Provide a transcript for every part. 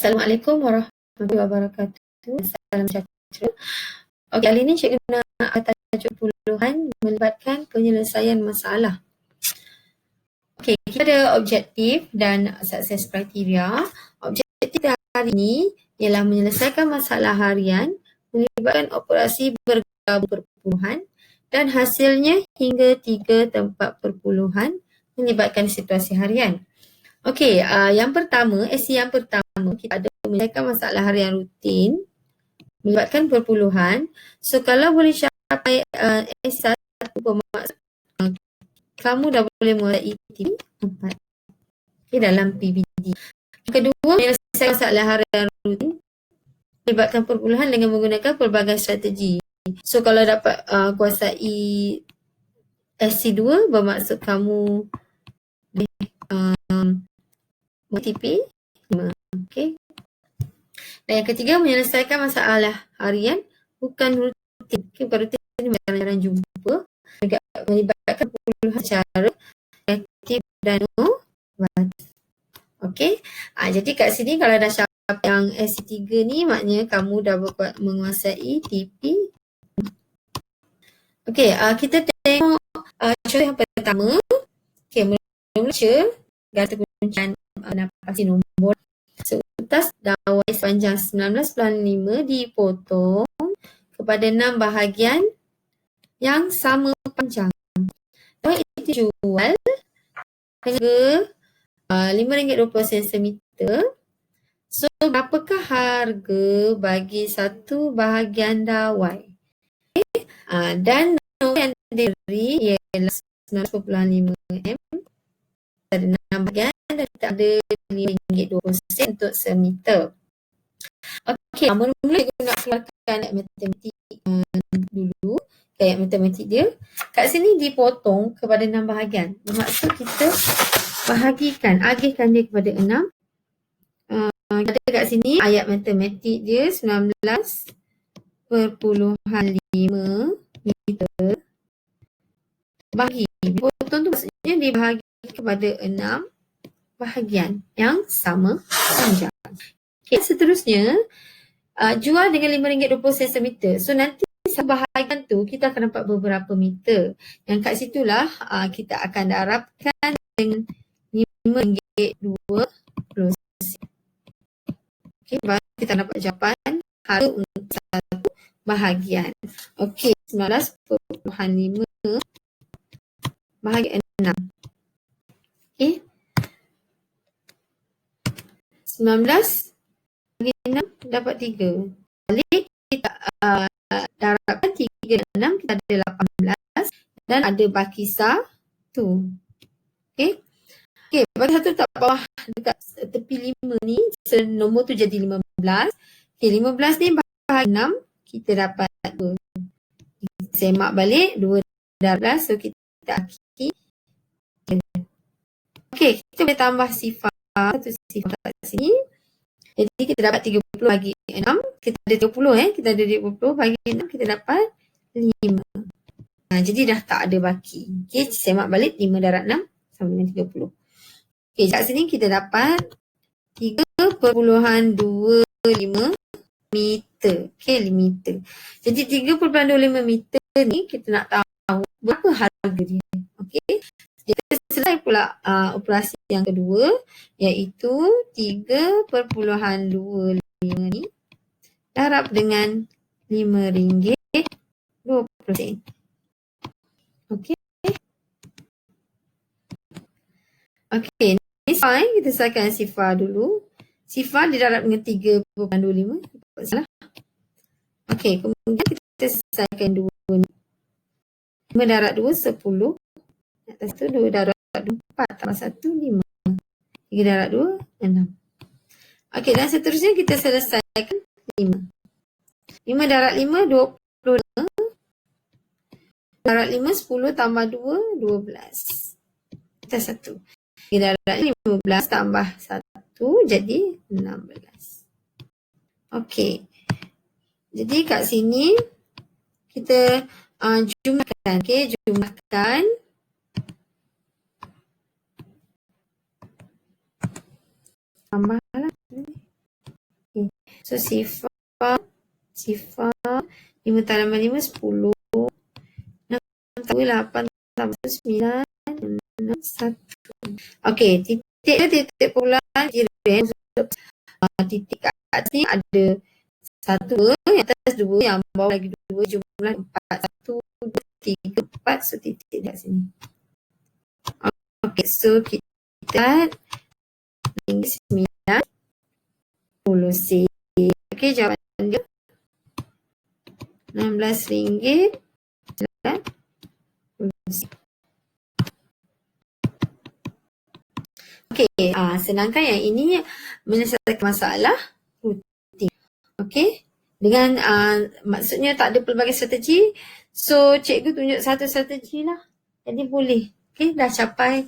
Assalamualaikum warahmatullahi wabarakatuh. Salam sejahtera. Okey, kali ini cikgu nak tajuk puluhan melibatkan penyelesaian masalah. Okey, kita ada objektif dan sukses kriteria. Objektif hari ini ialah menyelesaikan masalah harian melibatkan operasi bergabung perpuluhan dan hasilnya hingga 3 tempat perpuluhan melibatkan situasi harian. Okey, yang pertama, yang pertama kita ada menyelesaikan masalah harian rutin melibatkan perpuluhan. So kalau boleh capai S1 bermaksud kamu dah boleh mulai ETP 4 dalam PBD. Yang kedua, menyelesaikan masalah harian rutin melibatkan perpuluhan dengan menggunakan pelbagai strategi. So kalau dapat kuasai SC2 bermaksud kamu ETP 5. Okey. Dan yang ketiga, menyelesaikan masalah harian bukan rutin. Bukan rutin, jarang-jarang jumpa. Juga melibatkan puluhan cara aktif dan inovatif. Okey. Jadi kat sini kalau dah capai yang SC3 ni, maknanya kamu dah menguasai TP. Okey, kita tengok contoh yang pertama. Okey, mula-mula garis kuncian pasti nombor. Utas dawai sepanjang 19.5 dipotong kepada 6 bahagian yang sama panjang. Dawai itu jual harga RM5.20 cm. So, berapakah harga bagi satu bahagian dawai? Okay. Dan nombor yang diberi ialah 19.5 M. Ada 6 bahagian dan kita ada RM5.20 untuk semeter. Okey, mula-mula kita nak keluarkan ayat matematik dulu. Ayat matematik dia. Kat sini dipotong kepada 6 bahagian. Bermaksud kita bahagikan, agihkan dia kepada 6. Kita ada kat sini ayat matematik dia 19.5 meter bagi. Dipotong tu maksudnya dibahagi kepada 6 bahagian yang sama panjang. Okay, seterusnya jual dengan RM5.20 cm. So nanti sebahagian tu kita akan dapat beberapa meter. Yang kat situlah kita akan darabkan dengan RM5.20. Okay, baru kita dapat jawapan harga untuk satu bahagian. Okey, 19.5 bahagi 6. Okey. 19 bagi 6 dapat 3. Balik kita darabkan 3 dan 6, kita ada 18 dan ada baki 1. Okey. Okey, baki 1 tak bawah dekat tepi 5 ni, nombor tu jadi 15. Okey, 15 ni bahagi 6, kita dapat 2. Semak balik 2 darab 11, so kita bagi. Okey, kita boleh tambah sifar satu sifar kat sini. Jadi kita dapat 30 bagi 6. Kita ada 30 kita ada 30 bagi 6, kita dapat 5. Jadi dah tak ada baki. Okey, semak balik 5 darab 6 sama dengan 30. Okey, kat sini kita dapat 3.25 meter. Okey, meter. Jadi 3.25 meter ni kita nak tahu berapa harga dia. Okey. Kita selesai pula operasi yang kedua, iaitu 3.25 ni darab dengan RM5.20. Okey. Okey, ni fine. Kita selesaikan sifar dulu. Sifar didarab dengan 3.25. Salah. Okey, kemudian kita selesaikan 2 ni. 5 darab 2, 10. Atas tu 2 darab 4 tambah 1, 5. 3 darab 2, 6. Okey, dan seterusnya kita selesaikan 5. 5 darab 5, 25. Darab 5, 10 tambah 2, 12. Atas 1. 3 darab 15 tambah 1, jadi 16. Okey. Jadi kat sini kita jumlahkan. Okey, jumlahkan. Tambahlah So sifar 5 tambah 5 10. 6 tambah 8 tambah 9 6 1. Okey, titik perpuluhan kira titik kat atas ni ada 1, yang atas 2, yang bawah lagi 2, jumlah 4. 1, 2, 3, 4. So titik dekat sini. Okey, so kita RM9.10. Okey, jawapan dia RM16.10. Okey, senangkan yang ini menyelesaikan masalah rutin. Okey, dengan maksudnya tak ada pelbagai strategi. So cikgu tunjuk satu strategi lah. Jadi boleh. Okey, dah capai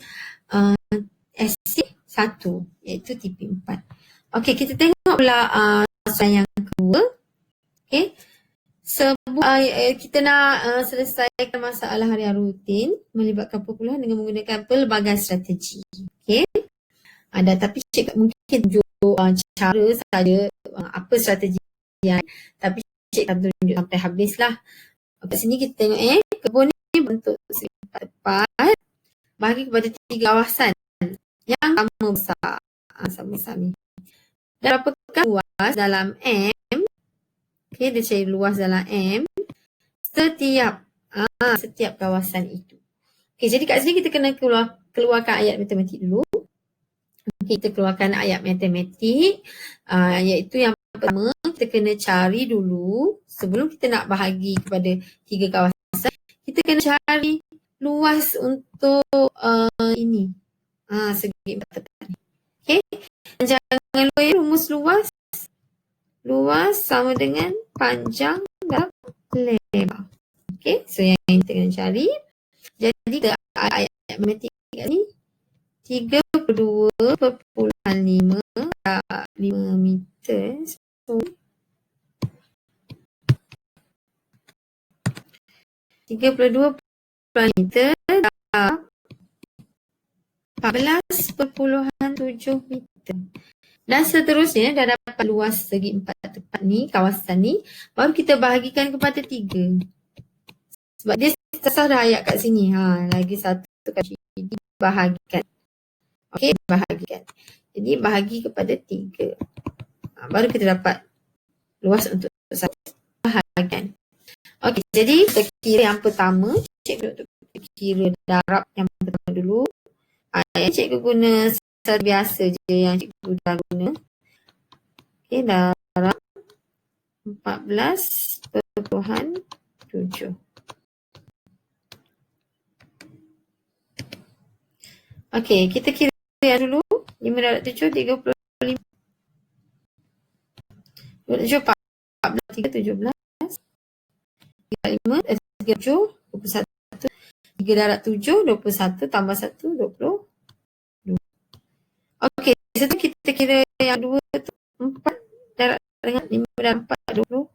SC1 iaitu TP4. Okey, kita tengok pula soalan yang kedua. Okey, kita nak selesaikan masalah harian rutin melibatkan perpuluhan dengan menggunakan pelbagai strategi. Okey, tapi cikgu mungkin tunjuk cara saja apa strategi yang, tapi cikgu akan tunjuk sampai habis lah. Kat sini kita tengok kebun ni bentuk segi tepat, bahagi kepada 3 kawasan yang sama besar. Sama-sama ni. Dan berapakah luas dalam M? Okey, dia cari luas dalam M setiap kawasan itu. Okey, jadi kat sini kita kena keluarkan ayat matematik dulu. Kita keluarkan ayat matematik, iaitu yang pertama kita kena cari dulu sebelum kita nak bahagi kepada 3 kawasan, kita kena cari luas untuk ini. Segi 4 tepat ni. Okey. Jangan lupa rumus luas. Luas sama dengan panjang dan lebar. Okey, so yang kita kena cari. Jadi kita ayat matematik ni 32.5 meter. So 32 meter 14.7 meter. Dan seterusnya dah dapat luas segi 4 tepat ni, kawasan ni, baru kita bahagikan kepada 3. Sebab dia terserah dah ayat kat sini. Lagi satu kali bahagikan. Okey, bahagikan. Jadi bahagi kepada 3. Baru kita dapat luas untuk satu bahagian. Okey, jadi kita kira yang pertama, cikgu untuk kira darab yang pertama dulu. Cikgu guna secara biasa je yang cikgu dah guna. Okey, darab 14.7. Okey, kita kira dulu. 5 darab 7, 35. 7, 14, 3, 17. 35, 37, 21. 3 darab 7, 21 tambah 1, 20. Okey, setelah kita kira yang 2 tu 4 darab dengan 5 darab 4, 20.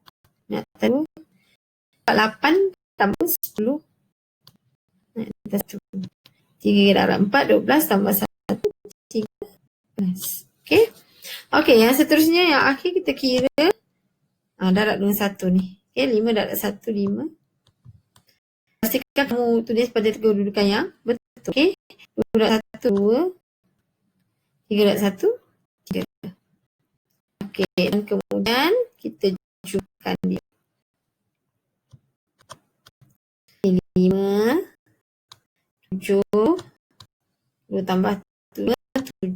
Nak tahu 8 tambah 10. 3 darab 4, 12 tambah 1, 13. Okey. Okey, yang seterusnya yang akhir kita kira darab dengan 1 ni. Okey, 5 darab 1, 5. Pastikan kamu tulis pada kedudukan yang betul. Okey. 2 darab 1, 2. 3 darab 1, 3. Okey, dan kemudian kita jumlahkan dia. 5, 7, 2 tambah 2, 7.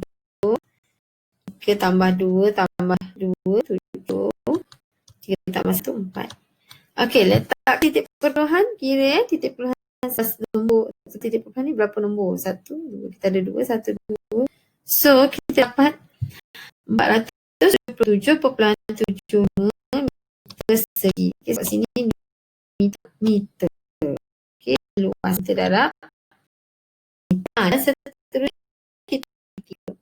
3 tambah 2 tambah 2, 7. 3 tambah 1, 4. Okey, letak titik perpuluhan. Kira titik perpuluhan nombor. Titik perpuluhan ni berapa nombor? 1, 2. Kita ada 2, 1, 2. So, kita dapat 477.75 meter segi. Okay, sebab sini meter. Okay, luas kita darab. Dan seterusnya kita kira.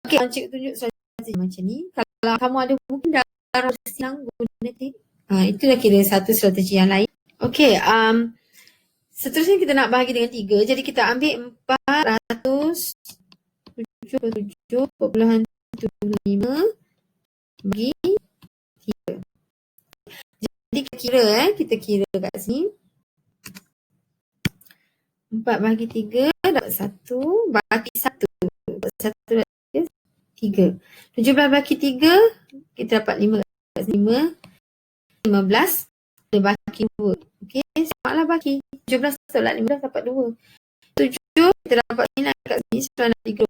Okay, cikgu tunjuk strategi macam ni. Kalau kamu ada mungkin darab silang guna titik. Itulah kira satu strategi yang lain. Okay, seterusnya kita nak bahagi dengan 3. Jadi kita ambil 477.75 bagi 3. Jadi kita kira kat sini. 4 bagi 3 dapat 1, bagi 1. Dapat 1 dapat 3. 17 bagi 3, kita dapat 5. 15 dia bagi 2. Okey, samalah bagi. 17 tolak 15 dapat 2. 7 kita dapat nilai kat sini 9 3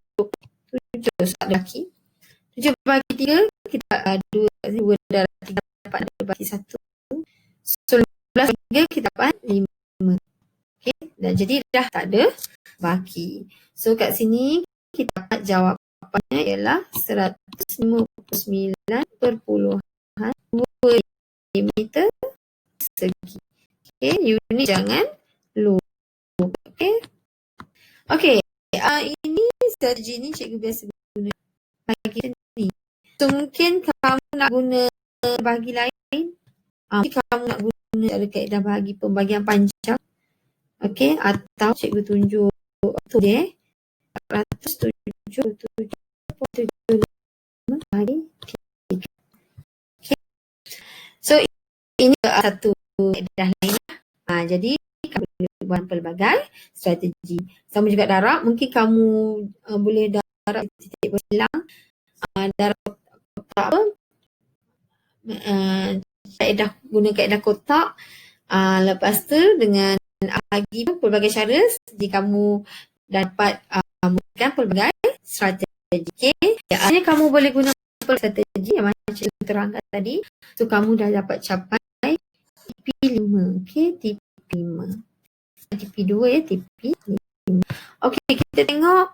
7 bagi. 7 bagi 3 kita 2 kat sini 2 darab 3 dapat 2 bagi 1. 11 bagi 3 kita dapat 5. Okey, dan jadi dah tak ada bagi. So kat sini kita dapat jawapannya ialah 159.2 meter persegi. Okey, unit jangan lupa. Okey. Okey, ini strategi ni cikgu biasa guna bagi ni. So mungkin kamu nak guna bagi lain, mungkin kamu nak guna cara kaedah bahagi pembagian panjang. Okey, atau cikgu tunjuk tu dia 477.75 bagi 3. Okey. So ini satu kaedah lain. Jadi kamu boleh buat pelbagai strategi. Sama juga darab, mungkin kamu boleh darab titik berhilang, darab kotak apa, guna kaedah kotak. Lepas tu dengan bagi pelbagai cara, jadi kamu dapat menggunakan pelbagai strategi. Okay. Akhirnya kamu boleh guna strategi yang macam cikgu terangkan tadi. So kamu dah dapat capai TP5. Okay, TP5. TP2 ya, TP5. Okey, kita tengok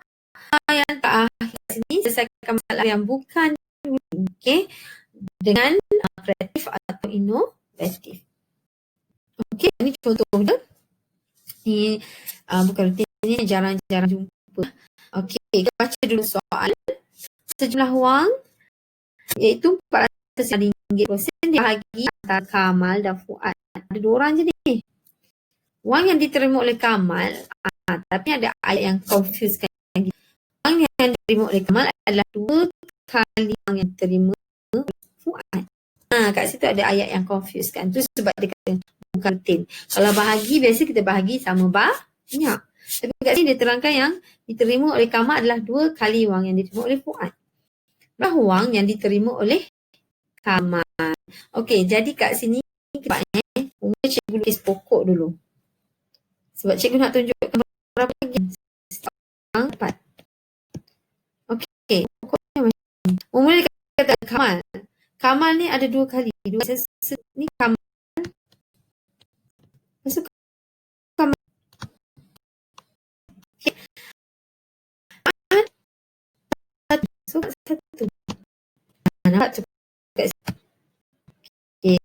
yang tak kat sini, selesaikan masalah yang bukan dulu. Okey, dengan kreatif atau inovatif. Okey, ini contoh dia. Ni bukan rutin, ni jarang-jarang jumpa. Okey, kita baca dulu soal. Sejumlah wang iaitu RM400 sen dibahagi antara Kamal dan Fuad. Ada 2 orang je ni. Wang yang diterima oleh Kamal, tapi ada ayat yang confuse kan. Wang yang diterima oleh Kamal adalah 2 kali wang yang diterima oleh Fuad. Kat situ ada ayat yang confuse kan. Tu sebab dia kata bukan rutin. Kalau bahagi, biasa kita bahagi sama banyak. Tapi kat sini dia terangkan yang diterima oleh Kamal adalah 2 kali wang yang diterima oleh Fuad. Berapa wang yang diterima oleh Kamal? Okey, jadi kat sini mula cikgu tulis pokok dulu. Sebab cikgu nak tunjukkan berapa lagi. Wang 4. Okey, pokoknya macam ni. Mula kata Kamal. Kamal ni ada 2 kali. Ni Kamal. Lepas tu Kamal. Okay. So, 1. Nampak tu kat sini.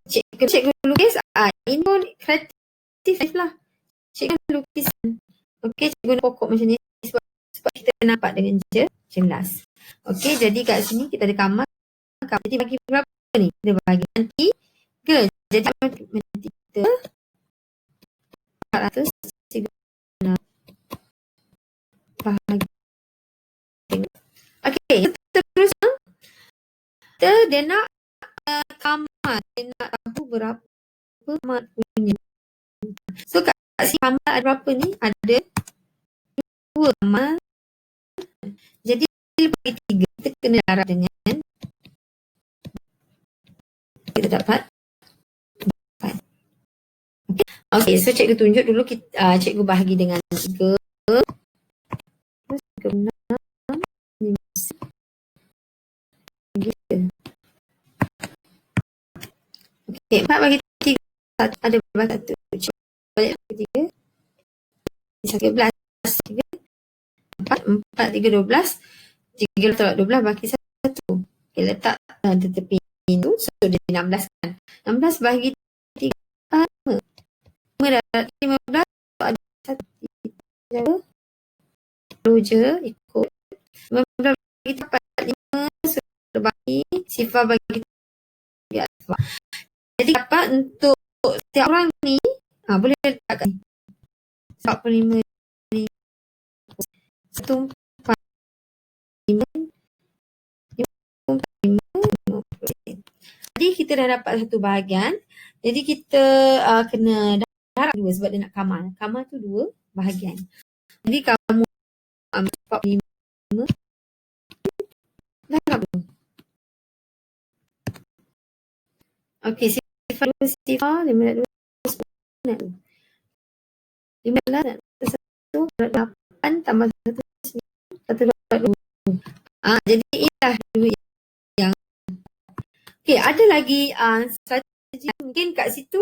Okay. Cikgu lukis. Ini pun kreatif lah. Cikgu lukisan. Okey, cikgu guna pokok macam ni sebab kita nampak dengan jelas. Okey, jadi kat sini kita ada Kamal. Jadi bagi berapa ni? Kita bagi nanti 3. Jadi nanti kita 400 cikgu bahagi. Okey, terus dia nak Kamal. Dia nak tahu berapa Kamal punya. So kat sini Kamal ada berapa ni? Ada 2 Kamal. Jadi bagi 3 kita kena darab dengan kita dapat 4. Okey, so cikgu tunjuk dulu cikgu bahagi dengan 3. Terus 6 Okey, 4 bagi 3 ada berapa? 1. Balik bagi 3. 13. 4, 3, 12. 3 tolak 12 bagi 1. Okey, letak di tepi tu. So, dia 16 kan. 16 bagi 3. 5. 5 darab 15. So, ada 1. Jaga. Lalu je ikut. 15 bagi 4. 5. So, bagi sifar bagi 3. Jadi dapat untuk setiap orang ni, boleh letakkan 45 ni. 1, 4, 5, 5, 5, Tadi kita dah dapat satu bahagian. Jadi kita kena darab dua sebab dia nak kamal. Kamal tu dua bahagian. Jadi kamu 45 darab dua. Okey, sifar 2 sifar 15 nak 15 nak 1 8 tambah 1 9 1 jadi inilah dua yang okey, ada lagi strategi mungkin kat situ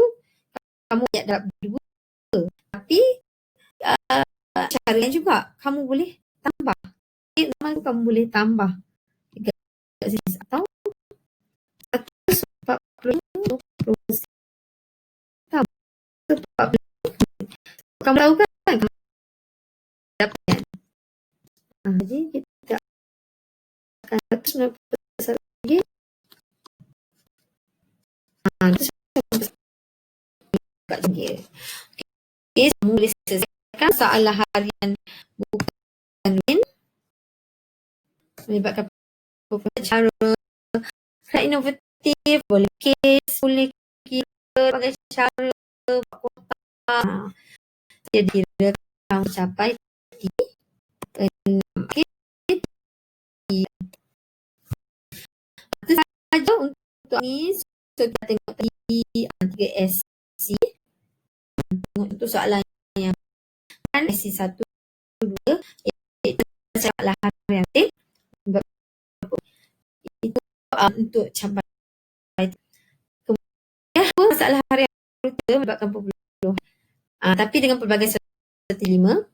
kamu nak darab dua tapi cara yang juga kamu boleh tambah. Nama tu kamu boleh tambah kat sini atau 140 tambah 140. Kamu tahu kan kamu dapat kan? Jadi kita akan 191 lagi. 191 kat dia. Okey, kamu boleh selesaikan soalan harian bukan lain melibatkan cara inovatif, boleh case, boleh kira pakai cara buat kotak. Jadi dia akan mencapai T. Itu sahaja untuk ni. So kita tengok tadi 3SC. Tengok untuk soalan yang SC 1, 2 iaitu soalan harian. Itu untuk capai. Kemudian masalah harian melibatkan pembuluh. Tapi dengan pelbagai strategi 5.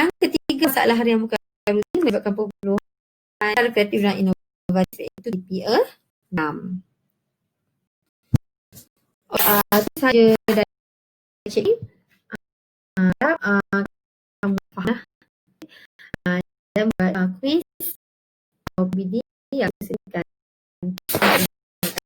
Yang ketiga masalah harian bukan rutin melibatkan pembuluh. Cara kreatif dan inovatif itu DPA 6. Itu sahaja dari cikgu. Kamu faham dan buat quiz atau BD yang disediakan